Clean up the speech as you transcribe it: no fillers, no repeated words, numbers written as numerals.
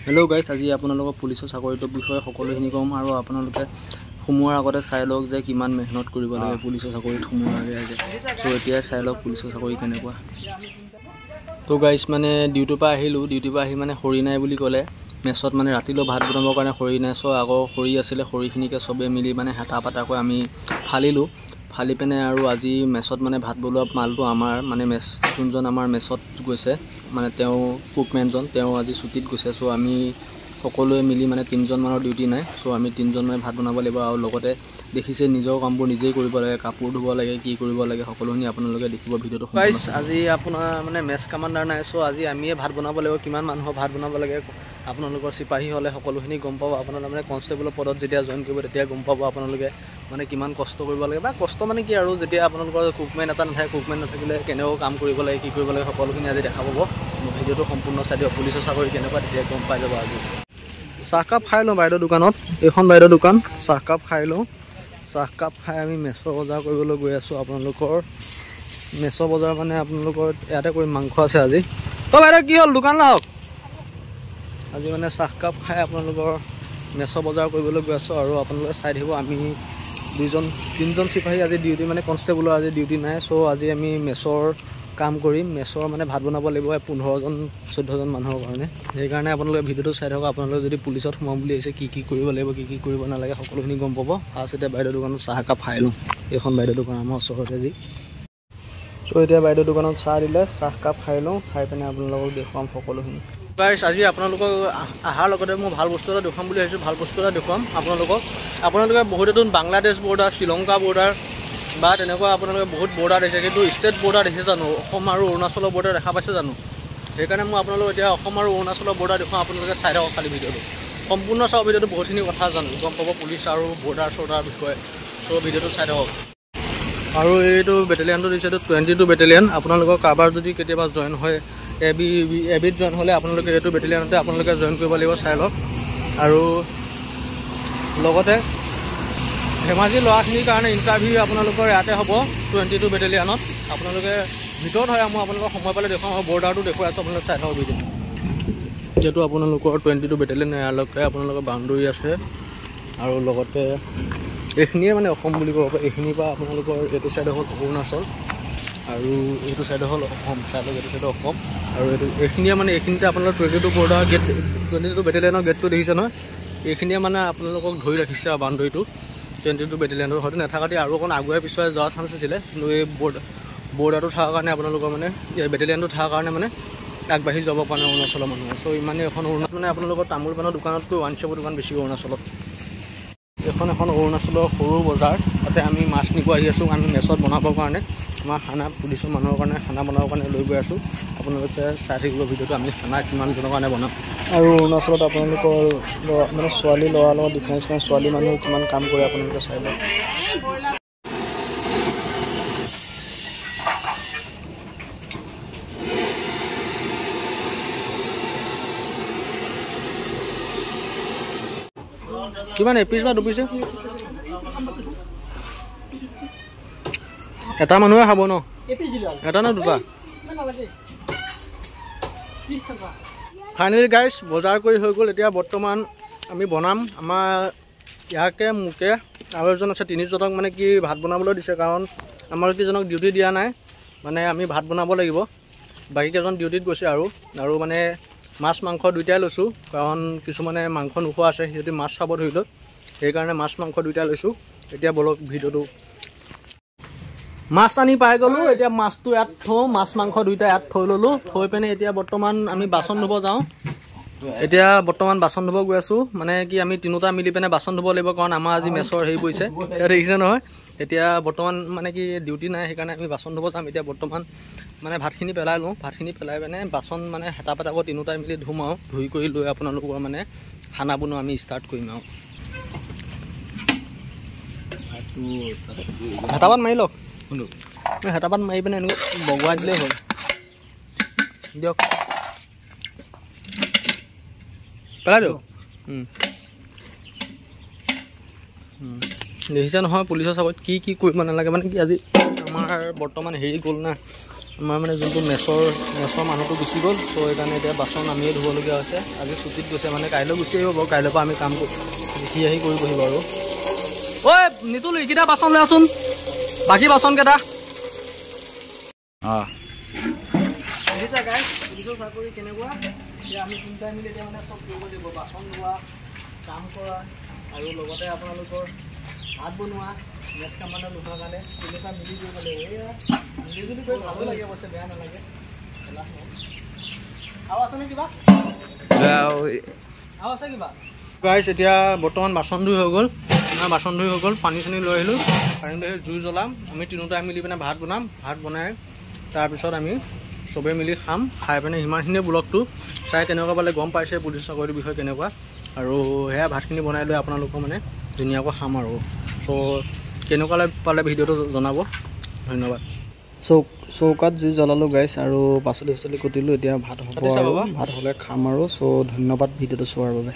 Hello guys, आज আপোনালোকক পুলিচৰ চাকৰিটোৰ বিষয়ে সকলোখিনি কম আৰু আপোনালোকে সোমোৱাৰ আগতে চাই লওক যে কিমান মেহনত কৰিব লাগে পুলিচৰ চাকৰিত সোমোৱাৰ আগে আগে। সো এতিয়া চাই লওক পুলিচৰ চাকৰি কেনেকুৱা। তো গাইস মানে ডিউটিৰ পৰা আহিলোঁ, ডিউটিৰ পৰা আহি মানে খৰি নাই বুলি ক'লে মেছত মানে ৰাতিলৈ ভাত বনাবৰ কাৰণে খৰি নাই। চ' আগৰ খৰি আছিলে, খৰিখিনিকে চবে মিলি মানে হেতা পাতাকৈ আমি ফালিলোঁ। ফালি পিনে আৰু আজি মেছত মানে ভাত বনোৱা মালটো আমাৰ মানে মেছ যোনজন আমাৰ মেছত গৈছে মানে তেওঁ কুকমেনজন তেওঁ আজি ছুটিত গৈছে। চ' আমি সকলোৱে মিলি মানে 3জন মানৰ ডিউটি নাই। চ' আমি 3জন মানে ভাত বনাব লাগিব আৰু লগতে দেখিছে নিজৰ কামবোৰ নিজেই কৰিব লাগে, কাপোৰ ধুব লাগে, কি কৰিব লাগে সকলোখিনি আপোনালোকে দেখিব ভিডিঅ'টো। গাইছ আজি আপোনাৰ মানে মেছ কামাণ্ডাৰ নাই। চ' আজি আমিয়ে ভাত বনাব লাগিব। কিমান মানুহৰ ভাত বনাব লাগে আপোনালোকৰ চিপাহী হ'লে সকলোখিনি গম পাব। আপোনালোকে মানে কনষ্টেবলৰ পদত যেতিয়া জইন কৰিব তেতিয়া গম পাব আপোনালোকে মানে কিমান কষ্ট কৰিব লাগে, বা কষ্ট মানে কি আৰু যেতিয়া আপোনালোকৰ কুকমেন এটা নাথাকে, কুকমেন নাথাকিলে কেনেকৈ কাম কৰিব লাগে, কি কৰিব লাগে সকলোখিনি আজি দেখা পাব। ভিডিঅ'টো সম্পূৰ্ণ চাই দিয়ক, পুলিচৰ চাকৰি কেনেকুৱা তেতিয়া গম পাই যাব। আজি চাহকাপ খাই লওঁ বাইদেউ দোকানত, এইখন বাইদেউ দোকান। চাহকাপ খাই লওঁ, চাহকাপ খাই আমি মেছৰ বজাৰ কৰিবলৈ গৈ আছোঁ। আপোনালোকৰ মেছৰ বজাৰ মানে আপোনালোকৰ ইয়াতে কৰিম, মাংস আছে আজি। বাইদেউ কি হ'ল দোকান লাহক। আজি মানে চাহকাপ খাই আপোনালোকৰ মেছৰ বজাৰ কৰিবলৈ গৈ আছোঁ আৰু আপোনালোকে চাই থাকিব। আমি 3জন চিপাহী আজি ডিউটি মানে কনষ্টেবলৰ আজি ডিউটি নাই। চ' আজি আমি মেছৰ কাম কৰিম, মেছৰ মানে ভাত বনাব লাগিব 15-14জন মানুহৰ কাৰণে। সেইকাৰণে আপোনালোকে ভিডিঅ'টো চাই থাকক। আপোনালোকে যদি পুলিচত সোমাম বুলি আহিছে কি কি কৰিব লাগিব, কি কি কৰিব নালাগে সকলোখিনি গম পাব। ফাৰ্ষ্ট এতিয়া বাইদেউ দোকানত চাহ একাপ খাই লওঁ। এইখন বাইদেউ দোকান আমাৰ ওচৰতে যি। চ' এতিয়া বাইদেউ দোকানত চাহ দিলে, চাহকাপ খাই লওঁ, খাই পিনে আপোনালোকক দেখুৱাম সকলোখিনি। গাইছ আজি আপোনালোকক অহাৰ লগতে মই ভাল বস্তু এটা দেখুৱাম বুলি ভাবিছোঁ। ভাল বস্তু এটা দেখুৱাম আপোনালোকে বহুতেতো বাংলাদেশ বৰ্ডাৰ, শ্ৰীলংকা বৰ্ডাৰ বা তেনেকুৱা আপোনালোকে বহুত বৰ্ডাৰ দেখিছে, কিন্তু ষ্টেট বৰ্ডাৰ দেখিছে জানো? অসম আৰু অৰুণাচলৰ বৰ্ডাৰ দেখা পাইছে জানো? সেইকাৰণে মই আপোনালোকক এতিয়া অসম আৰু অৰুণাচলৰ বৰ্ডাৰ দেখুৱাম। আপোনালোকে চাই থাকক খালি ভিডিঅ'টো, সম্পূৰ্ণ চাওক। ভিডিঅ'টো বহুতখিনি কথা জানো গম পাব পুলিচ আৰু বৰ্ডাৰ চৰ্ডাৰ বিষয়ে। চ' ভিডিঅ'টো চাই থাকক। আৰু এইটো বেটেলিয়ানটো দিছে, এইটো 22 বেটেলিয়ান। আপোনালোকৰ কাৰোবাৰ যদি কেতিয়াবা জইন হয় এবিত জইন হ'লে আপোনালোকে এইটো বেটেলিয়ানতে আপোনালোকে জইন কৰিব লাগিব, চাই লওক। আৰু লগতে ধেমাজি ল'ৰাখিনিৰ কাৰণে ইণ্টাৰভিউ আপোনালোকৰ ইয়াতে হ'ব 22 বেটেলিয়ানত। আপোনালোকে ভিতৰত হয়, মই আপোনালোকক সময় পালে দেখুৱাম আৰু বৰ্ডাৰটো দেখুৱাই আছোঁ। আপোনালোকে চাই থাকক ভিডিঅ'। যিহেতু আপোনালোকৰ 22 বেটেলিয়ান এয়াৰলৈকে আপোনালোকৰ বাউণ্ডৰী আছে আৰু লগতে এইখিনিয়ে মানে অসম বুলি ক'ব পাৰে। এইখিনিৰ পৰা আপোনালোকৰ এইটো ছাইডে হ'ল অৰুণাচল আৰু এইটো ছাইডে হ'ল অসম, চাই লওক। এইটো ছাইডে অসম আৰু এইখিনিয়ে মানে এইখিনিতে আপোনালোকৰ 22 বৰ্ডাৰ গেট, 22 বেটেলিয়ানৰ গেটটো দেখিছে নহয়। এইখিনিয়ে মানে আপোনালোকক ধৰি ৰাখিছে আৰু বাউণ্ডৰীটো 22 বেটেলিয়ানৰ। হয়তো নাথাকাতে আৰু অকণ আগুৱাই পিছুৱাই যোৱাৰ চান্স আছিলে, কিন্তু এই বৰ্ডাৰটো থকাৰ কাৰণে আপোনালোকৰ মানে এই বেটেলিয়ানটো থকাৰ কাৰণে মানে আগবাঢ়ি যাব পৰা নাই অৰুণাচলৰ মানুহে। চ' ইমানেই এখন অৰুণাচল মানে আপোনালোকৰ তামোল পাণৰ দোকানতকৈ ৱাইন শ্বপৰ দোকান বেছি অৰুণাচলত। এখন অৰুণাচলৰ সৰু বজাৰ, তাতে আমি মাছ নিব আহি আছোঁ। আমি মেছত বনাবৰ কাৰণে আমাৰ খানা পুলিচৰ মানুহৰ কাৰণে খানা বনাবৰ কাৰণে লৈ গৈ আছোঁ। আপোনালোকে চাই থাকিব ভিডিঅ'টো, আমি খানা কিমানজনৰ কাৰণে বনাম। আৰু অৰুণাচলত আপোনালোকৰ মানে ছোৱালী ল'ৰাৰ লগত ডিফাৰেঞ্চ নাই, ছোৱালী মানুহ কিমান কাম কৰে আপোনালোকে চাই লওক। কিমান এপিচ বা দুপিছে? এটা মানুহে খাব ন? এটা নে দুটা? ফাইনেলি গাইছ বজাৰ কৰি হৈ গ'ল। এতিয়া বৰ্তমান আমি বনাম। আমাৰ ইয়াকে মোকে আৰু এজন আছে, 3জনক মানে কি ভাত বনাবলৈ দিছে, কাৰণ আমাৰ কেইজনক ডিউটি দিয়া নাই। মানে আমি ভাত বনাব লাগিব, বাকীকেইজন ডিউটিত গৈছে। আৰু মানে মাছ মাংস দুইটাই লৈছোঁ, কাৰণ কিছুমানে মাংস নোখোৱা আছে, সিহঁতে মাছ খাব ধৰি লওক। সেইকাৰণে মাছ মাংস দুইটাই লৈছোঁ। এতিয়া বলক ভিডিঅ'টো। মাছ আনি পাই গ'লোঁ, এতিয়া মাছটো ইয়াত থওঁ, মাছ মাংস দুইটা ইয়াত থৈ ল'লোঁ। থৈ পিনে এতিয়া বৰ্তমান আমি বাচন ধুব যাওঁ। এতিয়া বৰ্তমান বাচন ধুব গৈ আছোঁ, মানে কি আমি 3টা মিলি পিনে বাচন ধুব লাগিব, কাৰণ আমাৰ আজি মেছৰ হেৰি পৰিছে, দেখিছে নহয়। এতিয়া বৰ্তমান মানে কি ডিউটি নাই, সেইকাৰণে আমি বাচন ধুব যাম। এতিয়া বৰ্তমান মানে ভাতখিনি পেলাই লওঁ, ভাতখিনি পেলাই পিনে বাচন মানে হেতা পেতাব 3টা মিলি ধুম আৰু ধুই কৰি লৈ আপোনালোকৰ মানে খানা বনোৱা আমি ষ্টাৰ্ট কৰিম আৰু। হেতাপাত মাৰি লওক, হেতাপাত মাৰি পিনে এনেকৈ বগোৱাই দিলেই হ'ল। দিয়ক পেলাই দিয়ক। দেখিছে নহয় পুলিচৰ চাকৰিত কি কি কৰিব নালাগে, মানে কি আজি আমাৰ বৰ্তমান হেৰি গ'ল না, আমাৰ মানে যোনটো মেছৰ মানুহটো গুচি গ'ল। চ' সেইকাৰণে এতিয়া বাচন আমিয়ে ধুবলগীয়া হৈছে। আজি ছুটিত গৈছে মানে, কাইলৈ গুচি আহিব বাৰু। কাইলৈৰ পৰা আমি কাম দেখি আহি কৰিবহি বাৰু। ঐ নিতুল এইকেইটা বাচন লৈ আছোন, বাকী বাচনকেইটা। দেখিছা গাইছ পুলিচৰ চাকৰি কেনেকুৱা। এতিয়া আমি তিনিটাই মিলি এতিয়া মানে চব কৰিব লাগিব, বাচন ধোৱা, কাম কৰা আৰু লগতে আপোনালোকৰ ভাত বনোৱা, গেছ কামানে নোহোৱাৰ কাৰণে তিনিটা মিলি কৰিব লাগিব। এয়া মিলি জুলি কৰি ভালো লাগে অৱশ্যে, বেয়া নালাগে। আৰু আছেনে কিবা? আৰু আছে কিবা? গাইছ এতিয়া বৰ্তমান বাচন ধুই হৈ গ'ল, পানী চানী লৈ আহিলোঁ। পানী লৈ জুই জ্বলাম, আমি তিনিওটাই মিলি পিনে ভাত বনাম। ভাত বনাই তাৰপিছত আমি চবেই মিলি খাম। খাই পিনে সিমানখিনিয়ে ব্লগটো চাই কেনেকুৱা পালে গম পাইছে পুলিচ চাকৰিটোৰ বিষয়ে কেনেকুৱা। আৰু সেয়া ভাতখিনি বনাই লৈ আপোনালোকৰ মানে ধুনীয়াকৈ খাম আৰু। চ' কেনেকুৱা পালে ভিডিঅ'টো জনাব, ধন্যবাদ। চৌকাত জুই জ্বলালোঁ গাইছ আৰু পাচলি কুটিলোঁ। এতিয়া ভাত হ'ব আৰু ভাত হ'লে খাম আৰু। চ' ধন্যবাদ ভিডিঅ'টো চোৱাৰ বাবে।